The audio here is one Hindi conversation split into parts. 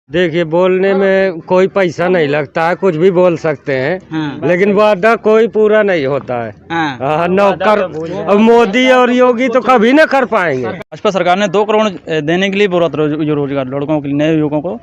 देखिए, बोलने में कोई पैसा नहीं लगता है, कुछ भी बोल सकते हैं। हाँ। लेकिन वादा कोई पूरा नहीं होता है। हाँ। नौकर अब मोदी और योगी तो कभी ना कर पाएंगे। भाजपा सरकार ने 2 करोड़ देने के लिए बोला था रोजगार लड़कों के लिए, नए युवकों को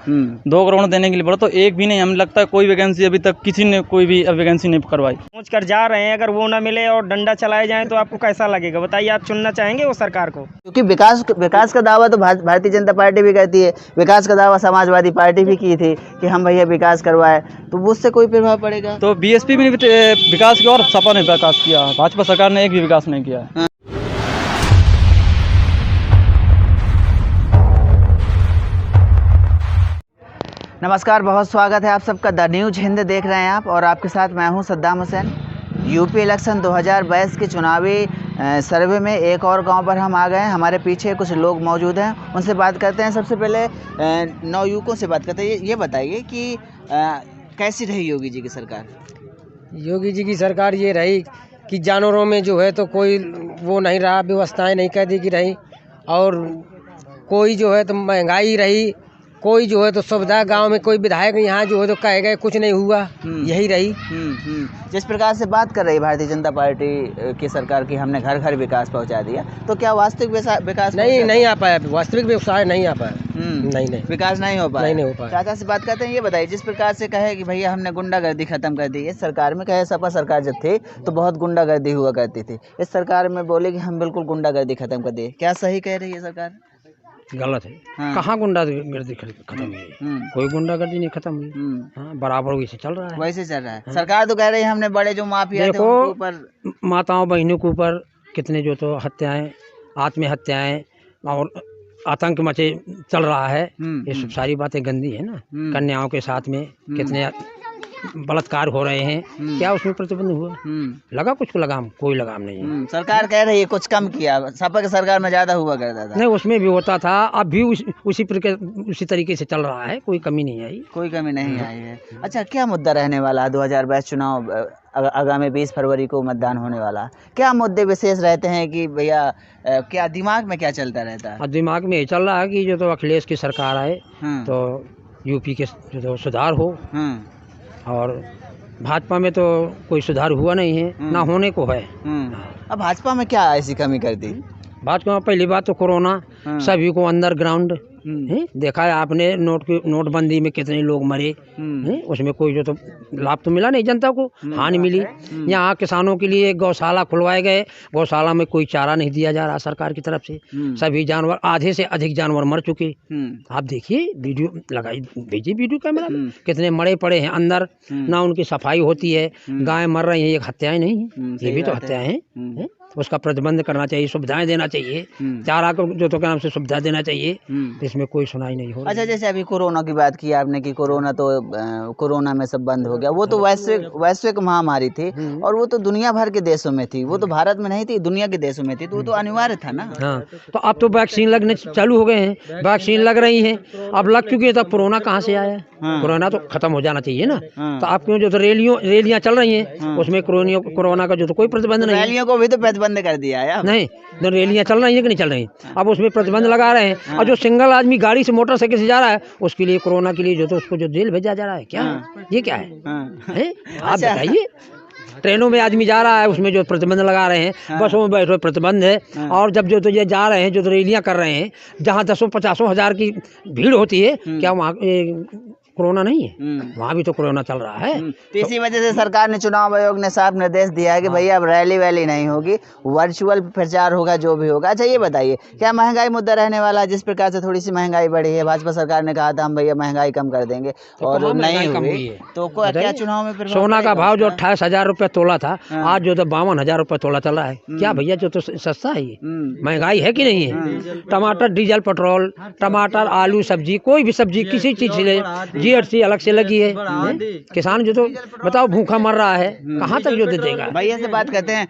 2 करोड़ देने के लिए बोला, तो एक भी नहीं, हमें लगता है कोई वैकेंसी अभी तक किसी ने कोई भी वैकेंसी नहीं करवाई। सोच कर जा रहे हैं, अगर वो ना मिले और डंडा चलाए जाए तो आपको कैसा लगेगा बताइए? आप चुनना चाहेंगे वो सरकार को? क्योंकि विकास का दावा तो भारतीय जनता पार्टी भी करती है, विकास का दावा समाजवादी पार्टी भी की थी कि हम भैया विकास करवाए, तो उससे कोई प्रभाव पड़ेगा? तो बीएसपी भी विकास किया और सपा ने विकास किया, भाजपा सरकार ने एक भी विकास नहीं किया है। नमस्कार, बहुत स्वागत है आप सबका। द न्यूज हिंद देख रहे हैं आप, और आपके साथ मैं हूं सद्दाम हुसैन। यूपी इलेक्शन 2022 के चुनावी सर्वे में एक और गांव पर हम आ गए हैं। हमारे पीछे कुछ लोग मौजूद हैं, उनसे बात करते हैं। सबसे पहले नवयुवकों से बात करते हैं। ये बताइए कि कैसी रही योगी जी की सरकार? योगी जी की सरकार ये रही कि जानवरों में जो है तो कोई वो नहीं रहा, व्यवस्थाएं नहीं कर दी कि रही, और कोई जो है तो महंगाई रही, कोई जो है तो सुविधा गांव में कोई विधायक यहाँ जो है तो कहे गए कुछ नहीं हुआ, यही रही। जिस प्रकार से बात कर रही भारतीय जनता पार्टी की सरकार की, हमने घर घर विकास पहुंचा दिया, तो क्या वास्तविक विकास नहीं आ पाया? वास्तविक व्यवसाय नहीं आ पाया। नहीं विकास नहीं हो पाया। नहीं हो पाया। चाचा से बात करते हैं। ये बताइए, जिस प्रकार से कहे कि भैया हमने गुंडागर्दी खत्म कर दी, इस सरकार में कहे सपा सरकार जब थी तो बहुत गुंडागर्दी हुआ करती थी, इस सरकार में बोले कि हम बिल्कुल गुंडागर्दी खत्म कर दिए, क्या सही कह रही है सरकार? गलत है। हाँ। कहाँ गुंडागर्दी खत्म हुई? कोई गुंडागर्दी नहीं खत्म हुई। हाँ, बराबर वैसे चल रहा है। वैसे चल रहा है। सरकार तो कह रही है हमने बड़े जो माफिया थे उनके ऊपर, माताओं बहनों के ऊपर कितने जो तो हत्याएं, आत्महत्याएं और आतंक मचे चल रहा है। ये सब सारी बातें गंदी है ना। कन्याओं के साथ में कितने बलात्कार हो रहे हैं, क्या उसमें प्रतिबंध हुआ? लगा कुछ लगाम? कोई लगाम नहीं है। सरकार कह रही है कुछ कम किया, सपा की सरकार में ज्यादा हुआ करता था। नहीं, उसमें भी होता था, अब भी उसी तरीके से चल रहा है, कोई कमी नहीं आई। कोई कमी नहीं आई है। अच्छा, क्या मुद्दा रहने वाला है 2022 चुनाव? आगामी 20 फरवरी को मतदान होने वाला, क्या मुद्दे विशेष रहते हैं कि भैया क्या दिमाग में क्या चलता रहता है? दिमाग में ये चल रहा है कि जो तो अखिलेश की सरकार आए तो यूपी के जो तो सुधार हो, और भाजपा में तो कोई सुधार हुआ नहीं है, ना होने को है। अब भाजपा में क्या ऐसी कमी कर दी? भाजपा में पहली बात तो कोरोना, सभी को अंडरग्राउंड देखा है आपने। नोटबंदी में कितने लोग मरे हैं, उसमें कोई जो तो लाभ तो मिला नहीं, जनता को हानि मिली। यहाँ किसानों के लिए गौशाला खुलवाए गए, गौशाला में कोई चारा नहीं दिया जा रहा सरकार की तरफ से। सभी जानवर, आधे से अधिक जानवर मर चुके। आप देखिए, वीडियो लगाई, भेजिए वीडियो कैमरा में, कितने मरे पड़े हैं अंदर, ना उनकी सफाई होती है, गाय मर रही है। ये हत्याएं नहीं है, ये भी तो हत्याएं हैं। उसका प्रतिबंध करना चाहिए, सुविधाएं देना चाहिए, चारा को जो तो क्या नाम से सुविधा देना चाहिए। इसमें कोई सुनाई नहीं हो रही। अच्छा, जैसे अभी कोरोना की बात की आपने कि कोरोना तो कोरोना में सब बंद हो गया, वो तो वैश्विक महामारी थी, और वो तो दुनिया भर के देशों में थी, वो तो भारत में नहीं थी, दुनिया के देशों में थी, तो वो तो अनिवार्य था ना। हाँ, तो अब तो वैक्सीन लगने चालू हो गए हैं, वैक्सीन लग रही है, अब लग चुकी है, तब कोरोना कहाँ से आया? कोरोना तो खत्म हो जाना चाहिए ना। तो आप क्यों जो तो रैलियां चल रही हैं, उसमें कोरोना का जो तो कोई प्रतिबंध नहीं। रैलियों को भी तो प्रतिबंध कर दिया है। नहीं, जो रैलियां चल रही है कि नहीं चल रही, अब उसमें प्रतिबंध लगा रहे हैं। और जो सिंगल आदमी गाड़ी से मोटरसाइकिल से जा रहा है, उसके लिए कोरोना के लिए जो तो उसको जो जेल भेजा जा रहा है, क्या ये क्या है? आप बताइए। ट्रेनों में आदमी जा रहा है, उसमें जो प्रतिबंध लगा रहे हैं, बसों में बैठो प्रतिबंध है। और जब जो तो ये जा रहे हैं, जो तो रैलियां कर रहे हैं, जहाँ 10-50 हजार की भीड़ होती है, क्या वहाँ कोरोना नहीं है? वहाँ भी तो कोरोना चल रहा है। तो इसी वजह से सरकार ने, चुनाव आयोग ने साफ निर्देश दिया है कि भैया अब रैली वैली नहीं होगी, वर्चुअल प्रचार होगा, जो भी होगा। अच्छा, ये बताइए, क्या महंगाई मुद्दा रहने वाला है? जिस प्रकार से थोड़ी सी महंगाई बढ़ी है, भाजपा सरकार ने कहा था हम भैया महंगाई कम कर देंगे, और नहीं हुई, तो क्या चुनाव में सोना का भाव जो 28,000 रुपये तोला था, आज जो तो 52,000 रुपये तोला चल रहा है। क्या भैया जो तो सस्ता है? ये महंगाई है कि नहीं है? टमाटर, डीजल, पेट्रोल, टमाटर, आलू, सब्जी, कोई भी सब्जी किसी चीज से ले, जीएसटी अलग से लगी है। किसान जो तो बताओ भूखा मर रहा है, कहाँ तक जो दे देगा? भैया से बात करते हैं।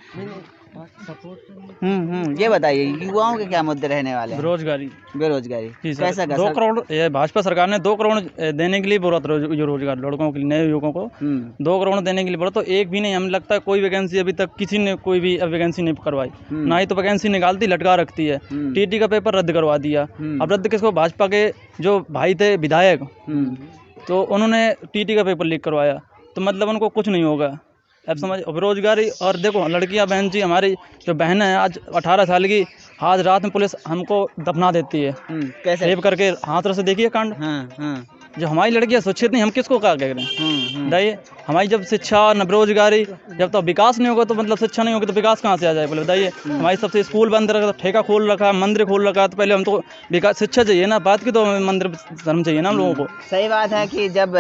ये बताइए युवाओं के क्या मुद्दे रहने वाले हैं? बेरोजगारी। बेरोजगारी जी सर, कैसा 2 करोड़ ये भाजपा सरकार ने 2 करोड़ देने के लिए बोला था जो रोजगार लड़कों के लिए, नए युवकों को 2 करोड़ देने के लिए बोला, तो एक भी नहीं, हमें लगता है कोई वैकेंसी अभी तक किसी ने कोई भी वैकेंसी नहीं करवाई। ना ही तो वैकेंसी निकालती, लटका रखती है। टीटी का पेपर रद्द करवा दिया। अब रद्द किसको? भाजपा के जो भाई थे विधायक, तो उन्होंने टीटी का पेपर लीक करवाया, तो मतलब उनको कुछ नहीं होगा। अब समझ, बेरोजगारी। और देखो लड़कियां, बहन जी, हमारी जो बहन है आज 18 साल की, आज रात में पुलिस हमको दफना देती है कैसे? रेप करके। हाथरस से देखिए कांड। जो हमारी लड़कियां सुरक्षित नहीं, हम किसको क्या कह रहे हैं? बताइए, हमारी जब शिक्षा न बेरोजगारी, जब तो विकास नहीं होगा, तो मतलब शिक्षा नहीं होगी तो विकास कहाँ से आ जाए? बोले बताइए। हमारी सबसे स्कूल बंद रखा, ठेका खोल रखा, मंदिर खोल रखा, तो पहले हम तो विकास, शिक्षा चाहिए ना, बात की तो मंदिर धर्म चाहिए ना हम लोगों को। सही बात है कि जब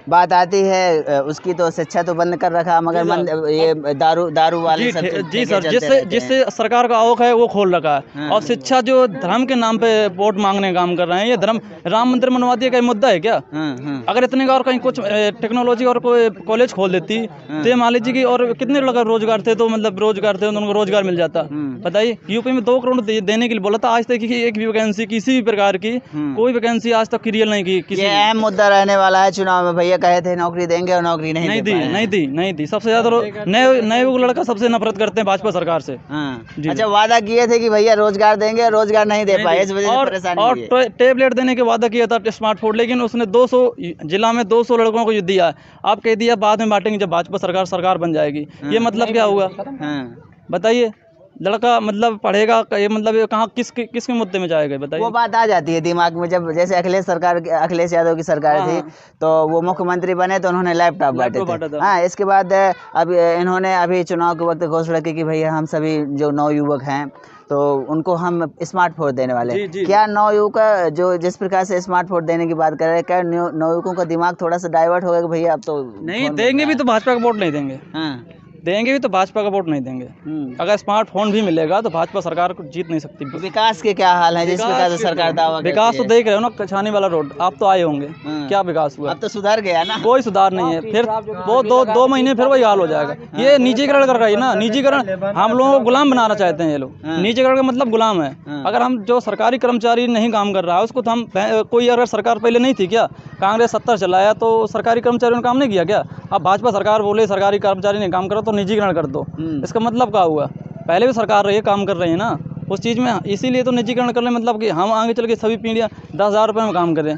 बात आती है उसकी, तो शिक्षा तो बंद कर रखा, मगर ये दारू वाले सब जी सर, जिससे सरकार का आवक है वो खोल रखा है। और शिक्षा जो धर्म के नाम पे वोट मांगने का काम कर रहे हैं, ये धर्म, राम मंदिर बनवा दिया, का मुद्दा है क्या? अगर इतने का और कहीं कुछ टेक्नोलॉजी और कोई कॉलेज खोल देती, तो ये मान लीजिए कि और कितने लगा रोजगार थे, तो मतलब रोजगार थे, उनको रोजगार मिल जाता। बताइए, यूपी में 2 करोड़ देने के लिए बोला था, आज तक की एक भी वैकेंसी किसी भी प्रकार की कोई वैकेंसी आज तक क्लियर नहीं की किसी। ये अहम मुद्दा रहने वाला है चुनाव में। भैया कहे थे नौकरी देंगे और नौकरी नहीं दी। सबसे ज्यादा नए लड़का सबसे नफरत करते हैं भाजपा सरकार से। अच्छा, वादा किए थे कि भैया रोजगार देंगे, रोजगार नहीं दे पाए, इस वजह से परेशानी हुई है। और टेबलेट देने के वादा किया था, स्मार्टफोन, लेकिन उसने 200 जिला में 200 लड़कों को दिया। आप कह दिया बाद में बांटेंगे जब भाजपा सरकार बन जाएगी। ये मतलब क्या हुआ? बताइए, लड़का मतलब पढ़ेगा, ये मतलब ये कहाँ किसके मुद्दे में जाएगा? बताइए। वो बात आ जाती है दिमाग में, जब जैसे अखिलेश यादव की सरकार थी, तो वो मुख्यमंत्री बने तो उन्होंने लैपटॉप बांटे थे। हाँ, इसके बाद अब इन्होंने अभी चुनाव के वक्त घोषणा की कि भैया हम सभी जो नवयुवक हैं, तो उनको हम स्मार्टफोन देने वाले हैं। क्या नवयुवक जो जिस प्रकार से स्मार्टफोन देने की बात कर रहे हैं, क्या नवयुवकों का दिमाग थोड़ा सा डाइवर्ट हो गया कि भैया अब तो नहीं देंगे भी तो भाजपा का वोट नहीं देंगे? देंगे भी तो भाजपा का वोट नहीं देंगे। अगर स्मार्टफोन भी मिलेगा तो भाजपा सरकार को जीत नहीं सकती। विकास के क्या हाल है जिस प्रकार से सरकार दावा करती है? विकास तो देख रहे हो ना, कछानी वाला रोड, आप तो आए होंगे, क्या विकास हुआ? अब तो सुधार गया ना? कोई सुधार नहीं है। फिर वो दो महीने फिर वही हाल हो जाएगा। ये निजीकरण कर रही है ना, निजीकरण। हम लोगों को गुलाम बनाना चाहते हैं ये लोग। निजीकरण का मतलब गुलाम है। अगर हम जो सरकारी कर्मचारी नहीं काम कर रहा है उसको तो हम, कोई अगर सरकार पहले नहीं थी क्या, कांग्रेस 70 चलाया तो सरकारी कर्मचारियों ने काम नहीं किया क्या? अब भाजपा सरकार बोले सरकारी कर्मचारी ने काम करो तो निजीकरण कर दो, इसका मतलब क्या हुआ? पहले भी सरकार रही है, काम कर रही है ना उस चीज़ में, इसीलिए तो निजीकरण करने मतलब कि हम आगे चल के सभी पीढ़ियाँ 10,000 रुपये में काम करें।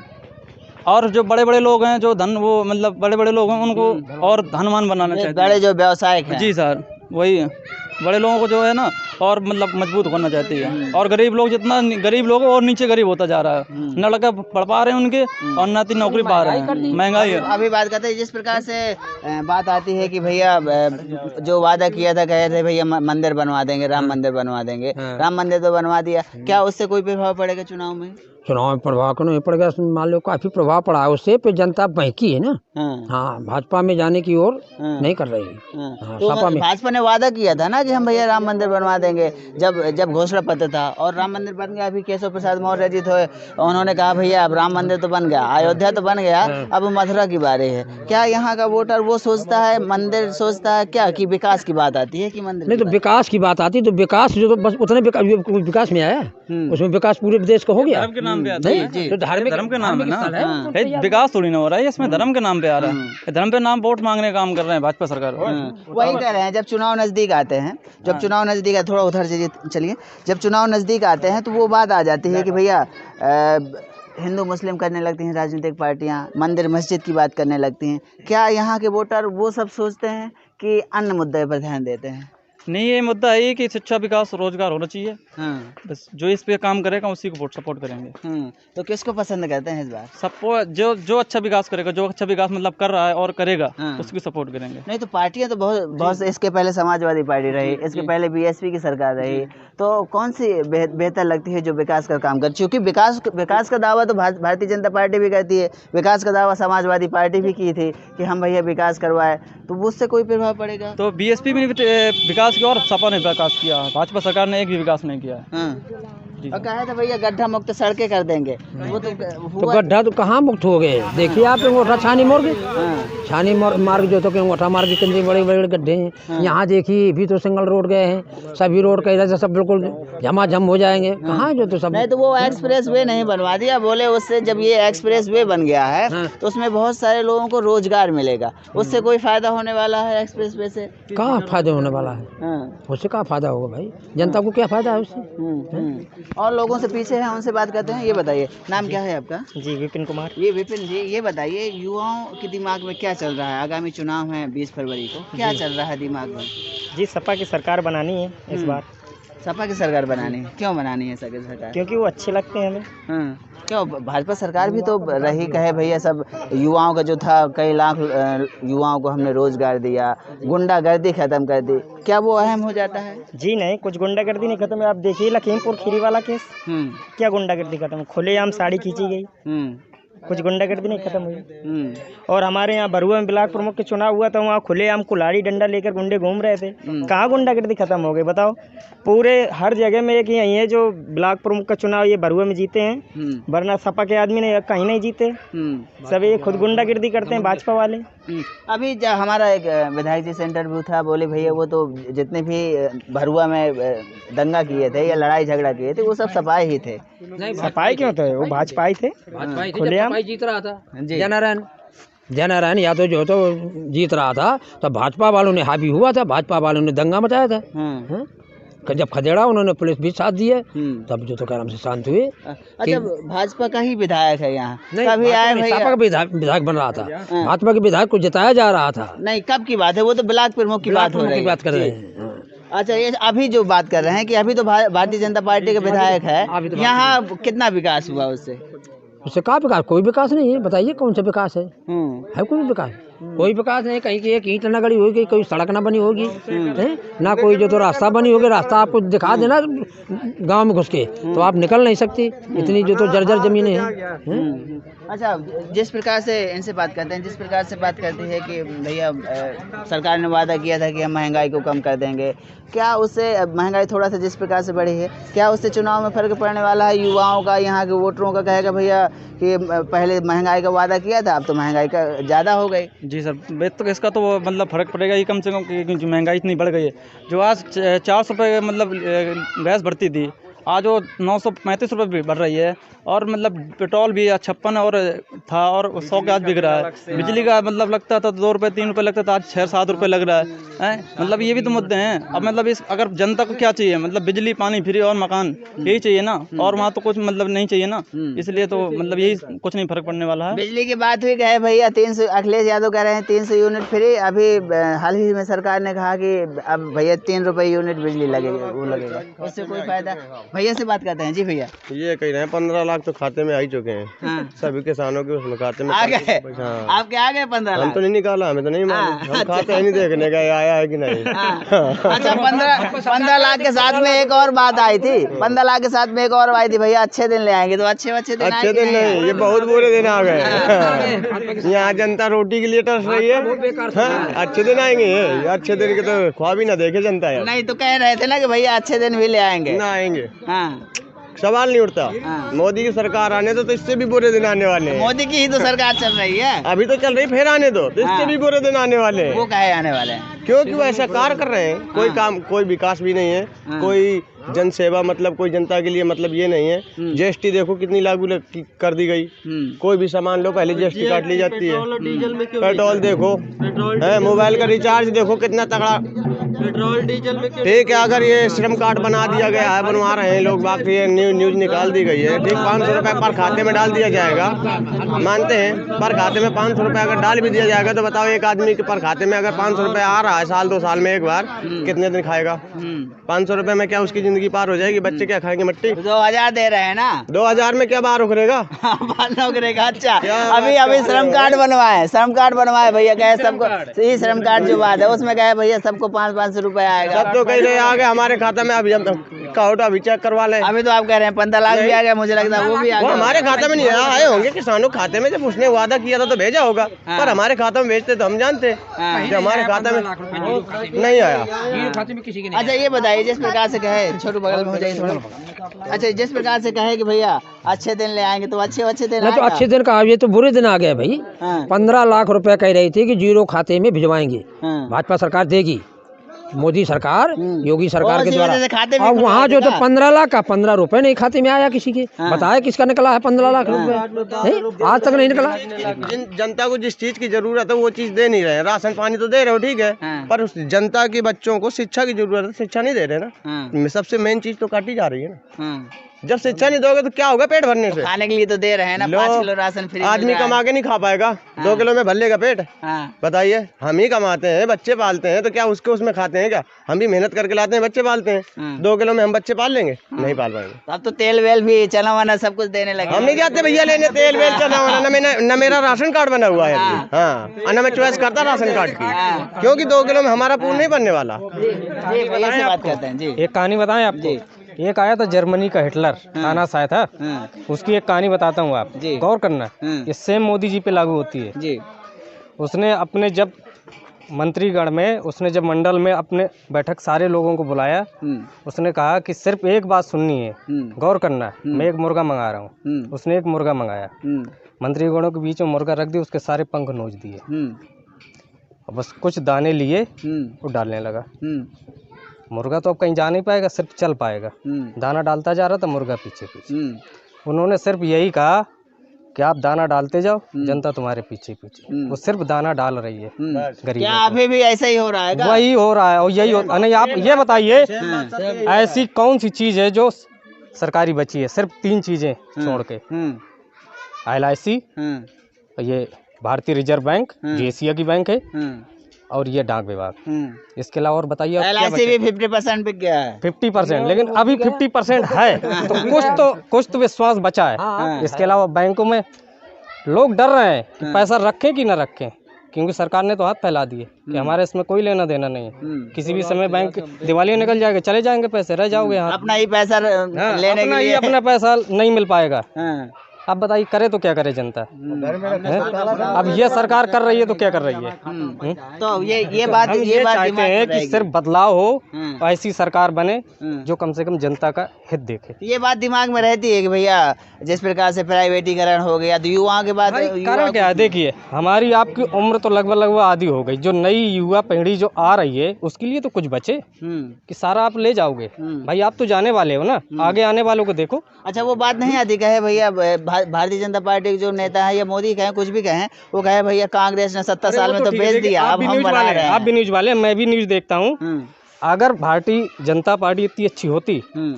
और जो बड़े बड़े लोग हैं, जो वो मतलब बड़े लोग हैं, उनको और धनवान बनाना चाहिए। बड़े जो व्यवसाय हैं। जी सर, वही है, बड़े लोगों को जो है ना और मतलब मजबूत करना चाहती है। और गरीब लोग, जितना गरीब लोग और नीचे गरीब होता जा रहा है, न लड़का पढ़ पा रहे हैं उनके और न नौकरी पा रहे हैं, महंगाई है। अभी बात करते हैं जिस प्रकार से बात आती है कि भैया जो वादा किया था, कहे थे भैया मंदिर बनवा देंगे, राम मंदिर बनवा देंगे। राम मंदिर तो बनवा दिया, क्या उससे कोई प्रभाव पड़ेगा चुनाव में? चुनाव में प्रभाव क्यों नहीं पड़ेगा? मान लो काफी प्रभाव पड़ा है उससे, पे जनता बहकी है ना। हाँ, भाजपा में जाने की ओर नहीं कर रही है। तो भाजपा ने वादा किया था ना कि हम भैया राम मंदिर बनवा देंगे, जब घोषणा पत्र था, और राम मंदिर बन गया। अभी केशव प्रसाद मौर्य जी थे, उन्होंने कहा भैया अब राम मंदिर तो बन गया, अयोध्या तो बन गया, अब मथुरा की बारी है। क्या यहाँ का वोटर वो सोचता है, मंदिर सोचता है क्या कि विकास की बात आती है कि मंदिर? नहीं, तो विकास की बात आती है तो विकास जो, तो बस उतने विकास में आया, उसमें विकास पूरे देश का हो गया। तो धर्म के नाम है ना, विकास थोड़ी ना हो रहा है इसमें, धर्म के नाम पे आ रहा है। धर्म पे नाम वोट मांगने का काम कर रहे हैं भाजपा सरकार। वही कह रहे हैं, जब चुनाव नजदीक आते हैं, थोड़ा उधर से चलिए, जब चुनाव नजदीक आते हैं तो वो बात आ जाती है कि भैया हिंदू मुस्लिम करने लगती हैं राजनीतिक पार्टियां, मंदिर मस्जिद की बात करने लगती हैं। क्या यहाँ के वोटर वो सब सोचते हैं कि अन्य मुद्दे पर ध्यान देते हैं? नहीं, ये मुद्दा है कि शिक्षा, विकास, रोजगार होना चाहिए। बस जो इस पे काम करेगा उसी को सपोर्ट करेंगे। तो किसको पसंद करते हैं इस बार? सपोर्ट जो अच्छा विकास करेगा, जो अच्छा विकास मतलब कर रहा है और करेगा, उसकी सपोर्ट करेंगे। नहीं, तो पार्टियां तो बहुत इसके पहले समाजवादी पार्टी रही, इसके पहले बीएसपी की सरकार रही, तो कौन सी बेहतर लगती है जो विकास का काम कर? क्योंकि विकास का दावा तो भारतीय जनता पार्टी भी करती है, विकास का दावा समाजवादी पार्टी भी की थी कि हम भैया विकास करवाए, तो उससे कोई प्रभाव पड़ेगा? तो बीएसपी में विकास किया और सपा ने विकास किया, भाजपा सरकार ने एक भी विकास नहीं किया है। और कहा था भैया गड्ढा मुक्त सड़कें कर देंगे, वो तो गड्ढा तो कहाँ मुक्त हो गए? देखिए आप, वो रछानी मोड़ गए, छानी मार्ग जो तो अंगूठा मार्ग के अंदर बड़े बड़े गड्ढे हैं। यहाँ देखिए भी तो सिंगल रोड गए हैं, सभी रोड का इधर से सब बिल्कुल झमाझम हो जाएंगे। कहाँ जो तो सब नहीं तो वो एक्सप्रेस वे नहीं बनवा दिया, बोले उससे जब ये एक्सप्रेस वे बन गया है तो उसमें बहुत सारे लोगों को रोजगार मिलेगा, उससे कोई फायदा होने वाला है एक्सप्रेस वे से? कहाँ फायदा होने वाला है? उससे कहाँ फायदा होगा भाई, जनता को क्या फायदा है उससे? और लोगों से पीछे हैं, उनसे बात करते हैं। ये बताइए, नाम क्या है आपका? जी विपिन कुमार। ये विपिन जी, ये बताइए युवाओं के दिमाग में क्या चल रहा है? आगामी चुनाव है 20 फरवरी को, क्या चल रहा है दिमाग में? जी सपा की सरकार बनानी है इस बार। सपा की सरकार बनानी है? क्यों बनानी है सपा की सरकार? क्योंकि वो अच्छे लगते हैं हमें। क्यों? भाजपा सरकार भी तो रही कहे भैया सब युवाओं का जो था, कई लाख युवाओं को हमने रोजगार दिया, गुंडागर्दी खत्म कर दी, क्या वो अहम हो जाता है? जी नहीं, कुछ गुंडागर्दी नहीं खत्म है। आप देखिए लखीमपुर खीरी वाला केस, क्या गुंडागर्दी खत्म? खुलेआम साड़ी खींची गई, कुछ गुंडागर्दी नहीं खत्म हुई। और हमारे यहाँ बरुआ में ब्लॉक प्रमुख के चुनाव हुआ था, वहाँ खुलेआम कुल्हाड़ी डंडा लेकर गुंडे घूम रहे थे। कहाँ गुंडागर्दी खत्म हो गई बताओ? पूरे हर जगह में एक यही है जो ब्लॉक प्रमुख का चुनाव ये बरुआ में जीते हैं, वरना सपा के आदमी ने कहीं नहीं जीते। सब ये खुद गुंडागर्दी करते हैं भाजपा वाले। अभी जब हमारा एक विधायक जी से इंटरव्यू था, बोले भैया वो तो जितने भी भरुआ में दंगा किए थे या लड़ाई झगड़ा किए थे वो सब सपाई ही थे। सपाई क्यों थे? वो भाजपा ही थे, खुलेआम जीत रहा था। जननारायण यादव जो तो जीत रहा था तो भाजपा वालों ने हावी हुआ था, भाजपा वालों ने दंगा मचाया था। जब खदेड़ा उन्होंने पुलिस भी साथ दी है, तब जो तो आराम से शांत हुए। अच्छा, भाजपा का ही विधायक है यहाँ? कभी आए भैया? सपा का विधायक बन रहा था, भाजपा के विधायक को जिताया जा रहा था। नहीं, कब की बात है? वो तो ब्लॉक प्रमुख की बात हो रही है, बात कर रहे हैं। अच्छा, ये अभी जो बात कर रहे हैं कि अभी तो भारतीय जनता पार्टी के विधायक है, यहाँ कितना विकास हुआ उससे? उससे कहाँ विकास? कोई विकास नहीं है। बताइए कौन सा विकास है? कोई विकास? कोई विकास नहीं। कहीं की एक ईंट न गड़ी होगी, कोई सड़क ना बनी होगी, ना कोई जो तो रास्ता बनी होगी। रास्ता आपको दिखा देना गांव में घुस के तो आप निकल नहीं सकती, इतनी जो तो जर्जर जमीनें हैं। अच्छा, जिस प्रकार से इनसे बात करते हैं, जिस प्रकार से बात करती है कि भैया सरकार ने वादा किया था कि हम महंगाई को कम कर देंगे, क्या उससे महंगाई थोड़ा सा जिस प्रकार से बढ़ी है, क्या उससे चुनाव में फर्क पड़ने वाला है? युवाओं का, यहाँ के वोटरों का कहेगा भैया कि पहले महंगाई का वादा किया था, अब तो महंगाई का ज़्यादा हो गई। जी सर, तो इसका तो मतलब फ़र्क पड़ेगा ही कम से कम, क्योंकि महंगाई इतनी बढ़ गई है। जो आज 400 रुपये मतलब गैस बढ़ती थी, आज वो 935 रुपये बढ़ रही है। और मतलब पेट्रोल भी 56 और था और 100 के आज बिक रहा है। बिजली का मतलब लगता था 2 रुपये 3 रुपये लगता था, आज 6-7 रुपये लग रहा है। मतलब ये भी तो मुद्दे हैं। अब मतलब इस अगर जनता को क्या चाहिए, मतलब बिजली पानी फ्री और मकान, यही चाहिए ना। और वहाँ तो कुछ मतलब नहीं चाहिए ना, इसलिए तो मतलब यही कुछ नहीं फर्क पड़ने वाला है। बिजली की बात हुई, कहे भैया 300, अखिलेश यादव कह रहे हैं 300 यूनिट फ्री। अभी हाल ही में सरकार ने कहा कि अब भैया 3 रुपये यूनिट बिजली लगेगा, वो लगेगा, उससे कोई फायदा? भैया से बात करते हैं। जी भैया, ये कह रहे हैं 15 लाख तो खाते में आ ही चुके हैं। सभी किसानों के उसमें खाते में आ गए। आपके आ गए 15 लाख? हम तो नहीं निकाला, हमें तो नहीं मालूम, हम खाते ही नहीं देखने का आया है कि नहीं। अच्छा, 15 लाख के साथ में एक और बात आई थी, 15 लाख के साथ में एक और आई थी, भैया अच्छे दिन ले आएंगे, तो अच्छे दिन नहीं, ये बहुत बुरे दिन आ गए। यहाँ जनता रोटी के लिए तरस रही है। अच्छे दिन आएंगे, अच्छे दिन के तो ख्वाब ही ना देखे जनता यार। नहीं तो कह रहे थे ना कि भैया अच्छे दिन भी ले आएंगे। ना आएंगे, हाँ, सवाल नहीं उठता। मोदी की सरकार आने दो तो इससे भी बुरे दिन आने वाले हैं। मोदी की ही तो सरकार चल रही है, अभी तो चल रही, फिर आने दो तो इससे भी बुरे दिन आने वाले हैं। वो काहे आने वाले हैं? क्योंकि वो ऐसा कार्य कर रहे हैं, कोई काम, कोई विकास भी नहीं है, कोई जन सेवा, मतलब कोई जनता के लिए मतलब ये नहीं है। जीएसटी देखो कितनी लागू कर दी गई, कोई भी सामान लो पहले जीएसटी काट ली जाती है। पेट्रोल देखो, मोबाइल का रिचार्ज देखो कितना तगड़ा, पेट्रोल डीजल में। ठीक है, अगर ये श्रम कार्ड बना दिया गया है, बनवा रहे हैं लोग, बाकी ये न्यूज निकाल दी गई है, ठीक, 500 रुपये पर खाते में डाल दिया जाएगा, मानते हैं। पर खाते में 500 रुपये अगर डाल भी दिया जाएगा तो बताओ, एक आदमी के पर खाते में अगर 500 रुपये आ रहा है साल 2 साल में एक बार, कितने दिन खाएगा? 500 रुपये में क्या उसकी जिंदगी पार हो जाएगी? बच्चे क्या खाएंगे? मट्टी। 2000 दे रहे हैं ना, 2000 में क्या बार उखरेगा? उखरेगा। अच्छा, अभी श्रम कार्ड बनवाए, श्रम कार्ड बनवाए भैया, कहे सबको, ये श्रम कार्ड जो बात है उसमें कहे भैया सबको 5 500 रुपए आएगा। सब तो कह रहे आ गए हमारे खाता में, अभी हम कहो तो अभी चेक करवा लें। अभी तो आप कह रहे हैं 15 लाख भी आ गया, मुझे लगता है वो भी आ वो गया। हमारे खाते में नहीं आए होंगे, किसानों के खाते में जब उसने वादा किया था तो भेजा होगा, पर हमारे खाते में भेजते तो हम जानते कि हमारे खाते में नहीं आया। अच्छा ये बताइए, जिस प्रकार से कहे, छोटू बगल में हो जाएगी थोड़ा। अच्छा जिस प्रकार से कहे कि भैया अच्छे दिन ले आएंगे, तो अच्छे दिन नहीं तो आएगा। अच्छे दिन का, ये तो बुरे दिन आ गए भाई। हाँ। 15 लाख रुपए कह रही थी कि जीरो खाते में भिजवाएंगे, हाँ। भाजपा सरकार देगी, मोदी सरकार, योगी सरकार और के इसी द्वारा। वजह से खाते में और वहाँ खुलवा जो तो देगा। 15 लाख का 15 रुपए नहीं खाते में आया किसी के। हाँ। बताया किसका निकला है 15 लाख रुपए? आज तक नहीं निकला। जिन जनता को जिस चीज की जरूरत है वो चीज दे नहीं रहे। राशन पानी तो दे रहे हो ठीक है, हाँ। पर उस जनता के बच्चों को शिक्षा की जरूरत है, शिक्षा नहीं दे रहे ना। हाँ। सबसे मेन चीज तो काटी जा रही है ना। हाँ। जब शिक्षा नहीं दोगे तो क्या होगा पेट भरने से? खाने के लिए तो दे रहे हैं ना, लो, 5 किलो राशन फ्री आदमी कमा के नहीं खा पाएगा, 2 किलो में भर लेगा पेट? हाँ। बताइए, हम ही कमाते हैं, बच्चे पालते हैं, तो क्या उसके उसमें खाते हैं क्या? हम भी मेहनत करके लाते हैं, बच्चे पालते हैं। हाँ। 2 किलो में हम बच्चे पाल लेंगे? नहीं पाल पाएंगे। अब तो तेल वेल भी चना वना सब कुछ देने लगे। हम नहीं जाते भैया लेने तेल वेल चना वना, न मेरा राशन कार्ड बना हुआ है अभी। हाँ, और न मैं चॉइस करता राशन कार्ड की, क्योंकि 2 किलो में हमारा पूर्ण नहीं बनने वाला। जी भैया से बात करते हैं जी। एक कहानी बताएं आपको। एक आया था जर्मनी का हिटलर, तानाश आया था, उसकी एक कहानी बताता हूँ, आप गौर करना। ये सेम मोदी जी पे लागू होती है जी। उसने अपने जब मंत्रीगण में, उसने जब मंडल में अपने बैठक सारे लोगों को बुलाया, उसने कहा कि सिर्फ एक बात सुननी है, गौर करना, मैं एक मुर्गा मंगा रहा हूँ। उसने एक मुर्गा मंगाया, मंत्रीगणों के बीच में मुर्गा रख दिया, उसके सारे पंख नोच दिए, और बस कुछ दाने लिए वो डालने लगा। मुर्गा तो अब कहीं जा नहीं पाएगा, सिर्फ चल पाएगा। दाना डालता जा रहा था, मुर्गा पीछे पीछे। उन्होंने सिर्फ यही कहा कि आप दाना डालते जाओ, जनता तुम्हारे पीछे पीछे। वो सिर्फ दाना डाल रही है गरीब। क्या अभी भी ऐसा ही हो रहा है? वही हो रहा है, और यही होता नहीं। आप ये बताइए, ऐसी कौन सी चीज है जो सरकारी बची है? सिर्फ 3 चीजें छोड़ के, LIC, ये भारतीय रिजर्व बैंक जो एशिया की बैंक है, और ये डाक विभाग। इसके अलावा और बताइए LIC भी 50% बिक गया है। 50%, लेकिन अभी 50% है तो कुछ तो विश्वास बचा है। इसके अलावा बैंकों में लोग डर रहे हैं कि पैसा रखें कि ना रखें, क्योंकि सरकार ने तो हाथ फैला दिए कि हमारे इसमें कोई लेना देना नहीं है। किसी भी समय बैंक दिवालिया निकल जाएगा, चले जाएंगे पैसे, रह जाओगे यहाँ। अपना ही पैसा लेने के लिए अपना पैसा नहीं मिल पाएगा। अब बताइए करे तो क्या करे जनता? अब ये सरकार कर रही है तो क्या कर रही है? तो ये बात चाहते हैं कि सिर्फ बदलाव हो, ऐसी सरकार बने जो कम से कम जनता का हित देखे। ये बात दिमाग में रहती है कि भैया जिस प्रकार से प्राइवेटीकरण हो गया, तो युवाओं के बाद कारण क्या है? देखिए, हमारी आपकी उम्र तो लगभग आधी हो गई। जो नई युवा पीढ़ी जो आ रही है, उसके लिए तो कुछ बचे कि सारा आप ले जाओगे। भाई आप तो जाने वाले हो ना, आगे आने वालों को देखो। अच्छा वो बात नहीं आती कहे भैया भारतीय जनता पार्टी के जो नेता है या मोदी कहें कुछ भी कहें, वो कहे भैया कांग्रेस ने 70 साल में तो बेच दिया, अब हम बना रहे हैं। आप भी न्यूज वाले, मैं भी न्यूज देखता हूँ। अगर भारतीय जनता पार्टी इतनी अच्छी होती,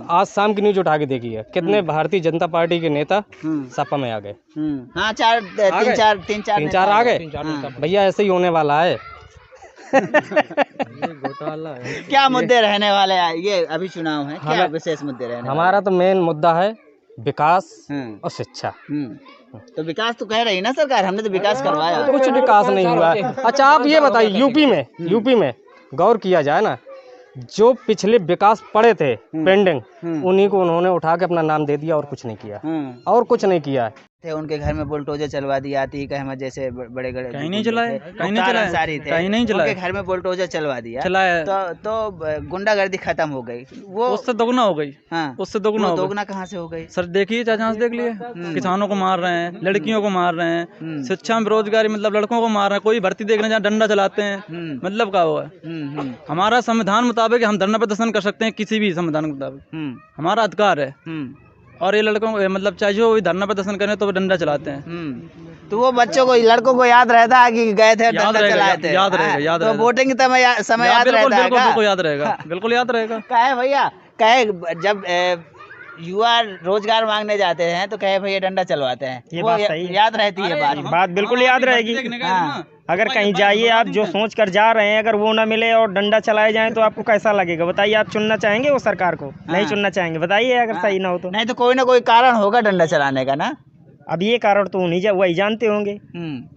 आज शाम की न्यूज उठा के देखिए, कितने भारतीय जनता पार्टी के नेता सपा में आ गए। हाँ, तीन चार आ गए। भैया ऐसे ही होने वाला है। क्या मुद्दे रहने वाले हैं? ये अभी चुनाव है, क्या विशेष मुद्दे रहने? हमारा तो मेन मुद्दा है विकास और शिक्षा। तो विकास तो कह रही ना सरकार, हमने तो विकास करवाया। कुछ विकास नहीं हुआ है। अच्छा आप ये बताइए, यूपी में गौर किया जाए ना, जो पिछले विकास पड़े थे पेंडिंग, उन्हीं को उन्होंने उठा के अपना नाम दे दिया और कुछ नहीं किया, और कुछ नहीं किया है। थे उनके घर में बुलडोजर चलवा दी, आती कहमत जैसे बड़े बड़े कहीं नहीं चलाए, कहीं नहीं चलाए, घर में बुलडोजर चलवा दिया, चलाया तो गुंडागर्दी खत्म हो गई, वो उससे दोगुना हो गई। हाँ, उससे दोगुना कहाँ से हो गई? सर देखिए, चाचा देख लिए, किसानों को मार रहे हैं, लड़कियों को मार रहे हैं, शिक्षा में बेरोजगारी, मतलब लड़कों को मार रहे हैं, कोई भर्ती देखने जाए डंडा चलाते हैं, मतलब क्या हुआ? हमारा संविधान मुताबिक हम धरना प्रदर्शन कर सकते हैं, किसी भी संविधान के मुताबिक हमारा अधिकार है, और ये लड़कों को मतलब चाहे जो धरना प्रदर्शन करें तो डंडा चलाते हैं। तो वो बच्चों को, लड़कों को याद रहता है कि गए थे डंडा चलाए थे? याद रहेगा। तो वोटिंग के समय याद रहता है? बिल्कुल याद रहेगा, बिल्कुल याद रहेगा। कहे भैया, कहे जब युवा रोजगार मांगने जाते हैं तो कहे भैया डंडा चलवाते हैं, ये वो बात सही है। याद रहती है बात बिल्कुल याद रहेगी। अगर कहीं जाइए आप, जो सोच कर जा रहे हैं, अगर वो ना मिले और डंडा चलाए जाएं तो आपको कैसा लगेगा? बताइए, आप चुनना चाहेंगे वो सरकार को? नहीं चुनना चाहेंगे? बताइए, अगर सही ना हो तो। नहीं तो कोई ना कोई कारण होगा डंडा चलाने का ना। अब ये कारण तो उन्हीं वही जानते होंगे।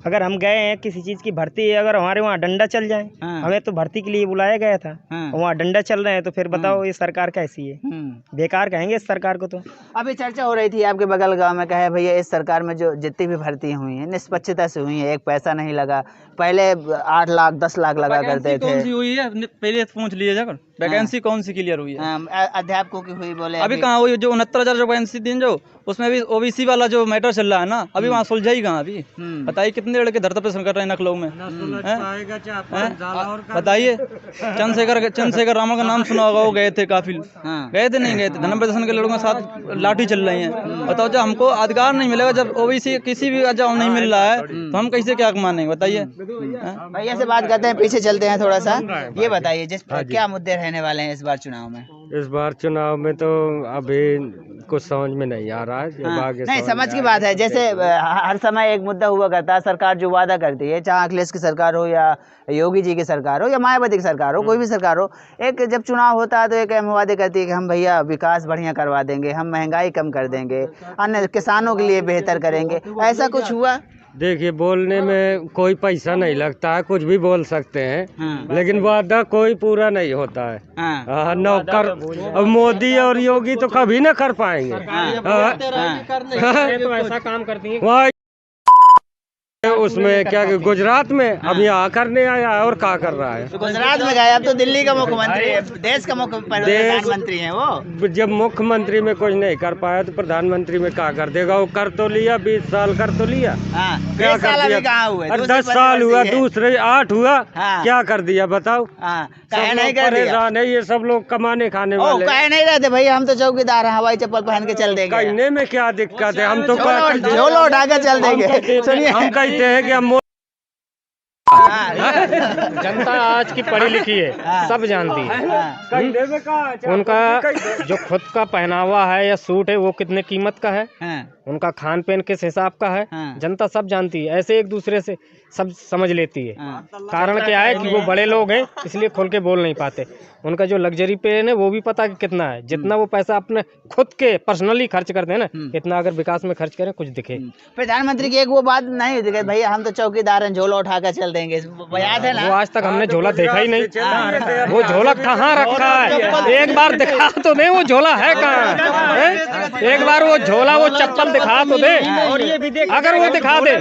अगर हम गए हैं किसी चीज़ की भर्ती है, अगर हमारे वहाँ डंडा चल जाए, हमें तो भर्ती के लिए बुलाया गया था, वहाँ डंडा चल रहे हैं, तो फिर बताओ ये सरकार कैसी है? बेकार कहेंगे इस सरकार को। तो अभी चर्चा हो रही थी आपके बगल गांव में, कहे भैया इस सरकार में जो जितनी भी भर्ती हुई है निष्पक्षता से हुई है, एक पैसा नहीं लगा। पहले 8 लाख 10 लाख लगा करते थे। कौन सी हुई है पहले पूछ लीजिए जाकर, वैकेंसी कौन सी क्लियर हुई है? अध्यापकों की हुई बोले अभी कहाँ हुई? जो 69,000 जो वैकेंसी थी, जो उसमें भी ओबीसी वाला जो मैटर चल रहा है ना, अभी वहाँ सुलझा ही कहाँ? अभी बताइए कितने लड़के धरती पे कर रहे हैं नकलों में, बताइए। चंद्रशेखर रावण का नाम सुना होगा, वो गए थे, काफी गए थे, नहीं गए थे? धर्म प्रदर्शन के लड़कों के साथ लाठी चल रही है। बताओ, जब हमको अधिकार नहीं मिलेगा, जब ओबीसी किसी भी जब नहीं मिल रहा है, तो हम कैसे क्या मानेंगे? बताइए। भैया से बात करते हैं, पीछे चलते हैं थोड़ा सा। ये बताइए जिस क्या मुद्दे रहने वाले हैं इस बार चुनाव में? इस बार चुनाव में तो अभी कुछ समझ में नहीं आ रहा है। नहीं, समझ की बात है। जैसे हर समय एक मुद्दा हुआ करता है, सरकार जो वादा करती है, चाहे अखिलेश की सरकार हो या योगी जी की सरकार हो या मायावती की सरकार हो, कोई भी सरकार हो, एक जब चुनाव होता है तो एक अहम वादे करती है कि हम भैया विकास बढ़िया करवा देंगे, हम महंगाई कम कर देंगे, अन्य किसानों के लिए बेहतर करेंगे। ऐसा कुछ हुआ? देखिए, बोलने में कोई पैसा नहीं लगता है, कुछ भी बोल सकते हैं, लेकिन वादा कोई पूरा नहीं होता है। नौकर अब मोदी और योगी तो कभी ना कर पाएंगे। तो ऐसा काम करती है उसमें क्या गुजरात में अब यहाँ करने आया है और क्या कर रहा है? तो गुजरात में गया, अब तो दिल्ली का मुख्यमंत्री है, देश का प्रधानमंत्री है वो। जब मुख्यमंत्री में कुछ नहीं कर पाया तो प्रधानमंत्री में क्या कर देगा? वो कर तो लिया, 20 साल कर तो लिया, क्या कर दिया? 10 साल हुआ, दूसरे 8 हुआ, क्या कर दिया बताओ? परेशान है ये सब लोग कमाने खाने वाले। कह नहीं रहते भैया, हम तो चौकीदार हैं, हवाई चप्पल पहन के चल देंगे। कहने में क्या दिक्कत है? हम तो झोला उठा के चल देंगे। सुनिए, हम कहते हैं कि हम जनता आज की पढ़ी लिखी है, सब जानती है। उनका जो खुद का पहनावा है या सूट है वो कितने कीमत का है, उनका खान पीन किस हिसाब का है, जनता सब जानती है। ऐसे एक दूसरे से सब समझ लेती है। कारण क्या है कि वो बड़े लोग हैं, इसलिए खुल के बोल नहीं पाते। उनका जो लग्जरी पेन है वो भी पता कि कितना है, जितना वो पैसा अपने खुद के पर्सनली खर्च करते हैं ना, इतना अगर विकास में खर्च करें कुछ दिखे। प्रधानमंत्री की एक वो बात नहीं होती कि भैया हम तो चौकीदार हैं, झोला उठा कर चल देंगे, याद है ना? वो आज तक हमने झोला देखा ही नहीं। वो झोला कहाँ रखा है? एक बार दिखा तो दे, वो झोला है कहाँ? एक बार वो झोला, वो चप्पल दिखा तो दे। अगर वो दिखा दे,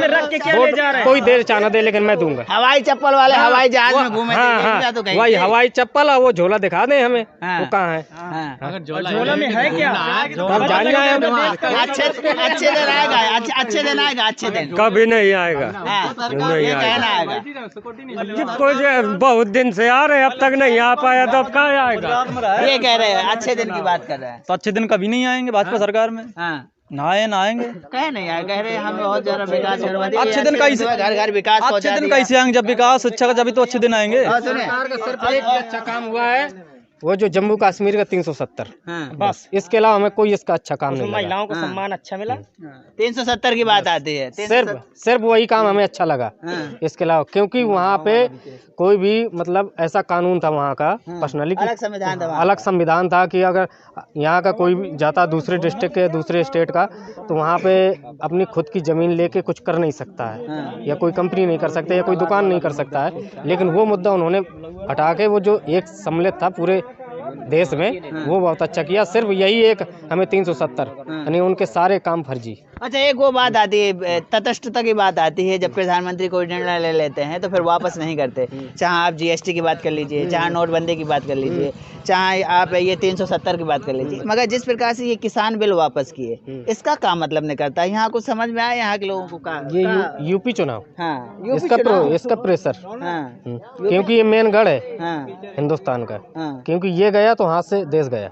कोई दे चाना दे, लेकिन मैं दूंगा। हवाई चप्पल वाले हवाई जहाज में घूमे, वही हवाई चप्पल और वो झोला दिखा दे हमें, वो कहाँ है? अगर झोला में है क्या? तब जानना है। अच्छे दिन आएगा, अच्छे दिन आएगा, अच्छे दिन कभी नहीं आएगा, नहीं आएगा। कुछ बहुत दिन से आ रहे, अब तक नहीं आ पाया, तो अब कहाँ आएगा? ये कह रहे हैं अच्छे दिन की बात कर रहे हैं। तो अच्छे दिन कभी नहीं आएंगे भाजपा सरकार में, ना आएंगे। कह नहीं आए, कह रहे हम बहुत ज्यादा विकास करवा देंगे। अच्छे दिन कैसे? घर घर विकास, अच्छे दिन कैसे आएंगे? जब विकास अच्छा का जब तो अच्छे दिन आएंगे। सरकार का सिर्फ एक अच्छा काम हुआ है, वो जो जम्मू कश्मीर का 370, बस। इसके अलावा हमें कोई इसका अच्छा काम नहीं लगा। महिलाओं को सम्मान अच्छा मिला। 370 की बात आती है, सिर्फ वही काम हमें अच्छा लगा, इसके अलावा। क्योंकि वहाँ पे कोई भी मतलब ऐसा कानून था वहाँ का पर्सनली, अलग संविधान था कि अगर यहाँ का कोई भी जाता दूसरे डिस्ट्रिक्ट के, दूसरे स्टेट का, तो वहाँ पे अपनी खुद की ज़मीन लेके कुछ कर नहीं सकता है, या कोई कंपनी नहीं कर सकता, या कोई दुकान नहीं कर सकता है। लेकिन वो मुद्दा उन्होंने हटा के, वो जो एक सम्मिलित था पूरे देश में, वो बहुत अच्छा किया। सिर्फ यही एक हमें 370, यानी उनके सारे काम फर्जी। अच्छा, एक वो बात आती है, तटस्थता की बात आती है, जब प्रधानमंत्री कोई निर्णय ले लेते हैं तो फिर वापस नहीं करते। चाहे आप जीएसटी की बात कर लीजिए, चाहे नोटबंदी की बात कर लीजिए, चाहे आप ये 370 की बात कर लीजिए, मगर जिस प्रकार से ये किसान बिल वापस किए, इसका क्या मतलब नहीं करता? यहाँ कुछ समझ में आया यहाँ के लोगों को? का ये यूपी चुनाव, इसका प्रेशर, क्योंकि ये मेन गढ़ है हिंदुस्तान का, क्योंकि ये गया तो हाथ से देश गया,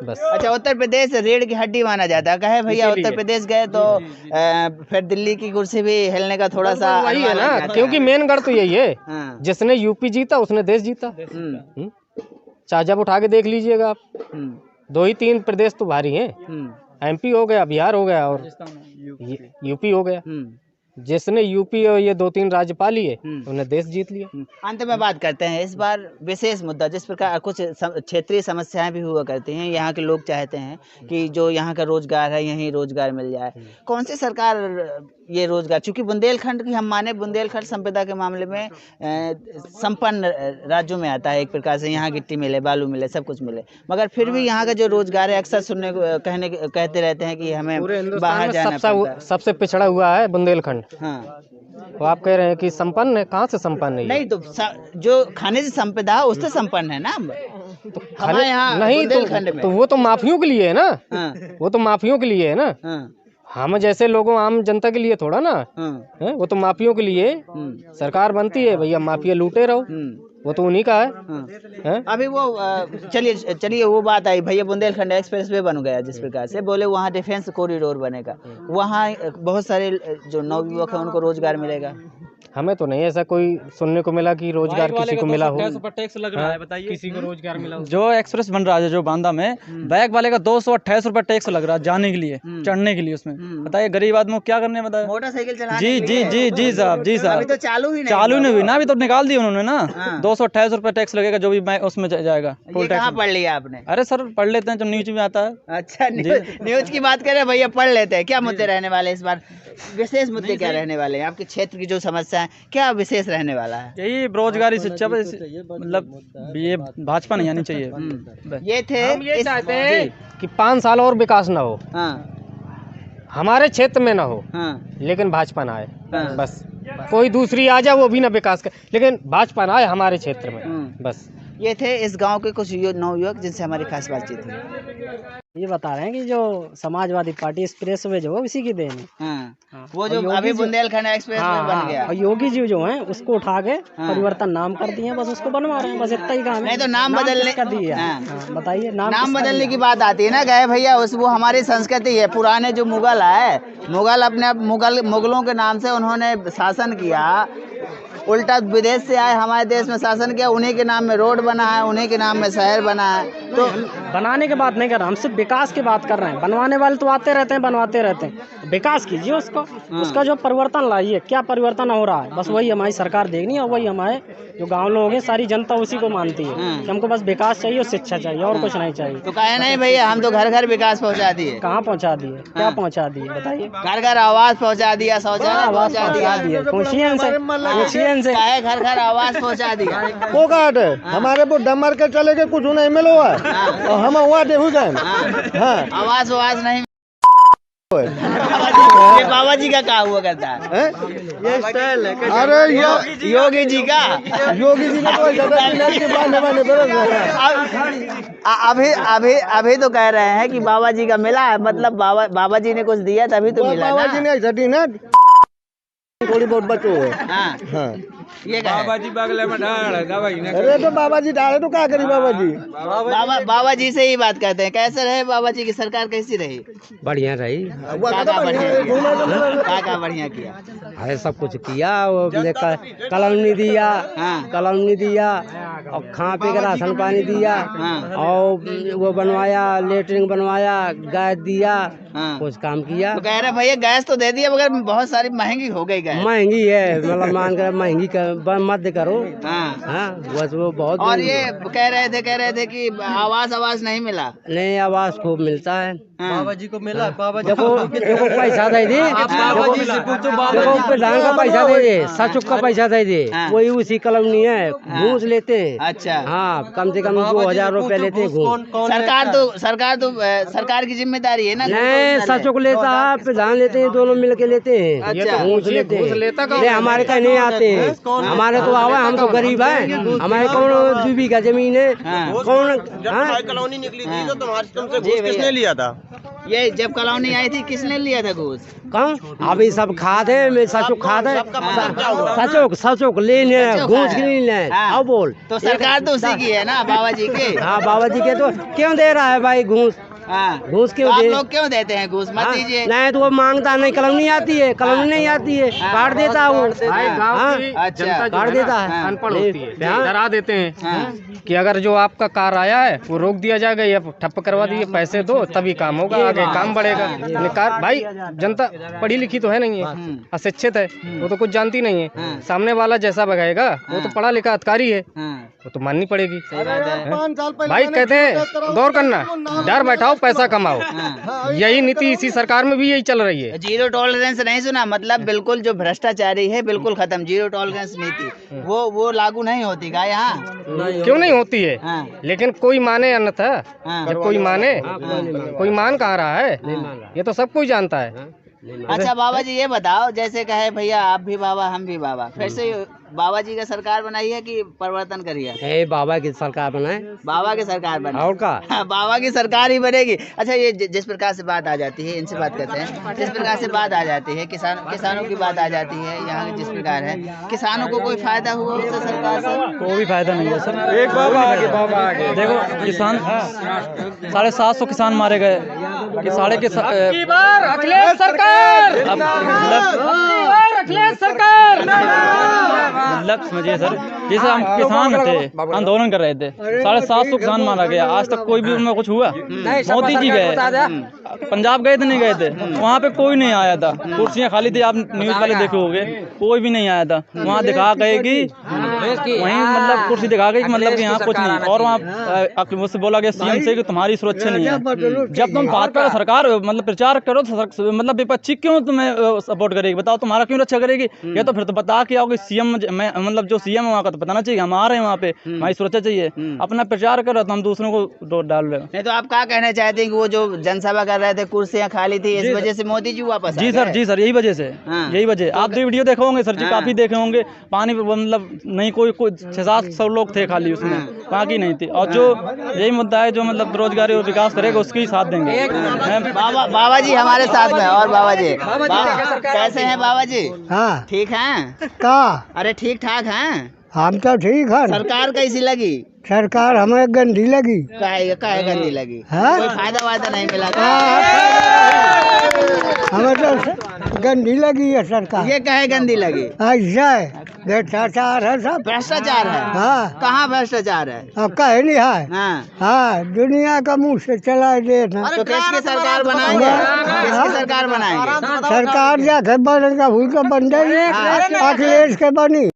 बस। अच्छा, उत्तर प्रदेश रीढ़ की हड्डी माना जाता है, कहे भैया उत्तर प्रदेश गए तो फिर दिल्ली की कुर्सी भी हिलने का थोड़ा सा वही है ना, क्योंकि मेन गढ़ तो यही है। जिसने यूपी जीता उसने देश जीता। चाहे जब उठा के देख लीजिएगा आप, 2 ही 3 प्रदेश तो भारी हैं, एमपी हो गया, बिहार हो गया और यूपी हो गया, जिसने यूपी और ये 2-3 राज्य पा लिए उन्हें देश जीत लिया। अंत में बात करते हैं इस बार विशेष मुद्दा, जिस प्रकार कुछ क्षेत्रीय समस्याएं भी हुआ करती हैं, यहाँ के लोग चाहते हैं कि जो यहाँ का रोजगार है यहीं रोजगार मिल जाए। कौन सी सरकार ये रोजगार, चूंकि बुंदेलखंड की हम माने, बुंदेलखंड संपदा के मामले में संपन्न राज्यों में आता है एक प्रकार से, यहाँ गिट्टी मिले, बालू मिले, सब कुछ मिले, मगर फिर भी यहाँ का जो रोजगार है अक्सर सुनने को कहते रहते हैं कि हमें बाहर जाना पड़ता है। सबसे पिछड़ा हुआ है बुंदेलखंड। हाँ, तो आप कह रहे हैं कि संपन्न है, कहाँ से संपन्न है? नहीं तो जो खाने से संपदा उससे संपन्न है ना तो हमारे यहाँ नहीं बुंदेलखंड में। तो वो तो माफियों के लिए है ना। हाँ, वो तो माफियों के लिए है ना। हाँ, हम जैसे लोगों, आम जनता के लिए थोड़ा ना हाँ, है। वो तो माफियों के लिए सरकार बनती है, भैया माफिया लूटे रहो, वो तो उन्हीं का है। अभी वो चलिए वो बात आई, भैया बुंदेलखंड एक्सप्रेस वे बन गया, जिस प्रकार से बोले वहाँ डिफेंस कॉरिडोर बनेगा, वहाँ बहुत सारे जो नवयुवक हैं उनको रोजगार मिलेगा। हमें तो नहीं ऐसा कोई सुनने को मिला कि रोजगार किसी को मिला हो। टैक्स लग रहा है, बताइए किसी को रोजगार मिला हो। जो एक्सप्रेस बन रहा है जो बांदा में, बैक वाले का 228 रुपए टैक्स लग रहा है जाने के लिए, चढ़ने के लिए उसमें। बताइए गरीब आदमी को क्या करने, बताया मोटरसाइकिल चलाने जी जी जी जी साहब, जी साहब। अभी तो चालू ही नहीं हुई ना, अभी तो निकाल दी उन्होंने ना। 228 रुपए टैक्स लगेगा जो भी उसमें जाएगा। कहाँ पढ़ लिया आपने? अरे सर पढ़ लेते हैं, जो न्यूज में आता है। अच्छा, न्यूज की बात करें भैया, पढ़ लेते हैं। क्या मुद्दे रहने वाले इस बार, विशेष मुद्दे क्या रहने वाले हैं? आपके क्षेत्र की जो समस्या है क्या विशेष रहने वाला है? यही बेरोजगारी, शिक्षा, मतलब ये भाजपा नहीं आनी चाहिए। ये थे, हम ये चाहते हैं कि 5 साल और विकास ना हो, हमारे क्षेत्र में ना हो, लेकिन भाजपा ना आए। बस कोई दूसरी आ जाए वो भी ना विकास कर, लेकिन भाजपा ना आए हमारे क्षेत्र में बस। ये थे इस गांव के कुछ नवयुवक जिनसे हमारी खास बातचीत हुई। ये बता रहे हैं कि जो समाजवादी पार्टी एक्सप्रेस वे जो है इसी की देन है। वो जो अभी बुंदेलखंड एक्सप्रेस वे बन गया, और योगी जी जो हैं उसको उठा के परिवर्तन नाम कर दिए, बस उसको बनवा रहे हैं, बस इतना ही काम है। नहीं तो नाम बदलने कर दिए। बताइए नाम बदलने की बात आती है ना, गए भैया वो हमारी संस्कृति है। पुराने जो मुगल है, मुगल अपने मुगलों के नाम से उन्होंने शासन किया, उल्टा विदेश से आए हमारे देश में शासन किया, उन्हीं के नाम में रोड बना है, उन्हीं के नाम में शहर बना है। तो बनाने की बात नहीं कर रहा, हम सिर्फ विकास की बात कर रहे हैं। बनवाने वाले तो आते रहते हैं, बनवाते रहते हैं, विकास कीजिए उसको, उसका जो परिवर्तन लाइए। क्या परिवर्तन हो रहा है, बस वही हमारी सरकार देखनी है, और वही हमारे जो गाँव लोग हैं, सारी जनता उसी को मानती है कि हमको बस विकास चाहिए और शिक्षा चाहिए, और कुछ नहीं चाहिए। तो कहे नहीं भैया, हम तो घर घर विकास पहुँचा दिए। कहाँ पहुँचा दिए, क्या पहुँचा दिए बताइए? घर घर आवास पहुँचा दिया, शौचालय पहुँचा दिया, घर घर आवास पहुँचा दिया। वो काट हमारे बुढ़ा मार के चले गए, कुछ नहीं मिलो है और हम हुआ देहू गए। आवास नहीं। ये बाबा जी का क्या हुआ करता है? ये स्टाइल है। अरे योगी जी का अभी तो कह रहे हैं कि बाबा जी का मिला है, मतलब बाबा जी ने कुछ दिया तभी तो मिला। बाबा जी ने थोड़ी बहुत बचो है। हाँ, ये बाबा जी बगले में डाल है दवाई ने। अरे तो बाबा जी डाले तो क्या करी बाबा जी? बाबा जी से ही बात करते हैं। कैसे रहे बाबा जी की सरकार, कैसी रही? बढ़िया रही। क्या बढ़िया किया? अरे सब कुछ किया, वो कॉलोनी दिया, कॉलोनी दिया, और खा पे का राशन पानी दिया, और वो बनवाया, लेटरिन बनवाया, गैस दिया, कुछ काम किया। तो कह रहे भैया गैस तो दे दिया, मगर बहुत सारी महंगी हो गई गैस। महंगी है, मतलब मान कर महंगी मत करो। बस वो बहुत। और ये कह रहे थे कि आवास नहीं मिला। नहीं, आवास खूब मिलता है। बाबा जी को मिला। बाबा जी देखो पैसा दे दे, देखो प्रधान का पैसा दे दे, सचुक का पैसा दे दे, वही उसी कॉलोनी है, घूस लेते हैं। अच्छा, हाँ, कम से कम 2000 रुपए लेते हैं घूस। सरकार की जिम्मेदारी है ना। नहीं, सचुक लेता है, प्रधान लेते हैं, दोनों मिल के लेते हैं। अच्छा, घूस लेते हैं। हमारे कहीं नहीं आते हैं, हमारे तो आवा, हम तो गरीब हैं, हमारे कौन 2 बीघा जमीन है, कौन कॉलोनी निकली थी तो तुमसे घूस किसने लिया था? ये जब कॉलोनी आई थी किसने लिया था घूस? कौन? अभी सब खाद है, सचुक खाद है, सचुक लेने, घूस की नहीं ले। अब बोल, तो सरकार तो उसी की है ना, बाबा जी के। हाँ, बाबा जी के। तो क्यों दे रहा है भाई घूस? घूस क्यों आप दे? लोग क्यों देते हैं घूस? मत दीजिए। नहीं तो वो मांगता नहीं, कॉलोनी आती है, कॉलोनी नहीं आती है, काट देता हूँ। अच्छा, काट देता है, अनपढ़ होती है, डरा देते हैं। कि अगर जो आपका कार आया है वो रोक दिया जाएगा या ठप्प करवा दिए, पैसे दो तभी काम होगा, आगे काम बढ़ेगा। यानी कार भाई जनता पढ़ी लिखी तो है नहीं है, अशिक्षित है, वो तो कुछ जानती नहीं है। सामने वाला जैसा बगाएगा वो तो पढ़ा लिखा अधिकारी है, वो तो माननी पड़ेगी। भाई कहते हैं गौर करना, डर बैठाओ पैसा कमाओ, यही नीति इसी सरकार में भी यही चल रही है। जीरो टॉलरेंस नहीं सुना, मतलब बिल्कुल जो भ्रष्टाचारी है बिल्कुल खत्म, जीरो टॉलरेंस नीति वो लागू नहीं होती क्या यहाँ? क्यों नहीं होती है? लेकिन कोई माने अन्यथा, जब कोई माने, कोई मान कहाँ रहा है? ये तो सब कोई जानता है। अच्छा बाबा जी ये बताओ, जैसे कहे भैया आप भी बाबा हम भी बाबा, फिर से बाबा जी का सरकार बनाई है कि परिवर्तन करी है? बाबा की सरकार बनाए, बाबा की सरकार बने और का बाबा की सरकार ही बनेगी। अच्छा ये जिस प्रकार से बात आ जाती है, इनसे बात करते हैं, जिस प्रकार से बात आ जाती है किसानों की बात आ जाती है यहाँ की, जिस प्रकार है किसानों को कोई फायदा हुआ उससे सरकार से? कोई फायदा नहीं है सर। एक बाबा देखो, किसान 750 किसान मारे गए कि अखिलेश सरकार, अखिलेश सरकार, मतलब समझिए सर, जैसे हम किसान थे, आंदोलन कर रहे थे, 750 किसान मारा गया, आज तक कोई भी उनमें कुछ हुआ? मोदी जी गए, पंजाब गए थे नहीं गए थे, वहाँ पे कोई नहीं आया था, कुर्सियाँ खाली थी, आप न्यूज वाले देखे होंगे, कोई भी नहीं आया था। वहाँ दिखा गए कि वहीं मतलब कुर्सी दिखा गई कि मतलब कि यहाँ कुछ नहीं, और वहाँ मुझसे बोला गया सीएम से कि तुम्हारी सुरक्षा नहीं है। जब तुम बात करो सरकार मतलब प्रचार करो तो मतलब विपक्षी क्यों तुम्हें सपोर्ट करेगी? बताओ तुम्हारा क्यों रक्षा करेगी? या तो फिर तो बता के आओ कि सीएम मतलब जो सीएम है वहाँ का तो बताना चाहिए, हम आ रहे हैं वहाँ पे, हमारी सुरक्षा चाहिए। अपना प्रचार करो तो हम दूसरों को डोर डाल रहे हैं। नहीं तो आप क्या कहना चाहते हैं कि वो जो जनसभा कर रहे थे कुर्सियाँ खाली थी, इस वजह से मोदी जी वापस? जी सर यही वजह से, यही वजह। आप तो वीडियो देखे होंगे सर जी, काफी देखे होंगे, पानी मतलब नहीं, कोई 600-700 लोग थे खाली उसमें, बाकी नहीं थे। और जो यही मुद्दा है जो मतलब रोजगारी और विकास करेगा उसके ही साथ देंगे। बाबा जी हमारे साथ में, और बाबा जी कैसे हैं बाबा जी? हाँ ठीक हैं का? अरे ठीक ठाक हैं हम तो ठीक है। सरकार कैसी लगी? सरकार हमें गंदी लगी। काहे गंदी लगी? हाँ? कोई फायदा वायदा नहीं मिला? हमें तो गंदी लगी है सरकार। ये काहे गंदी लगी? ऐसा है, भ्रष्टाचार है सब। भ्रष्टाचार है? हाँ। कहाँ भ्रष्टाचार है? अब कहे नहीं है। हाँ। हाँ, दुनिया का मुंह से चला देना। तो किसकी सरकार बनाएंगे? किसकी सरकार बनाएंगे? सरकार जाके बनेगा, हुई तो बन गई, अखिलेश के बनी।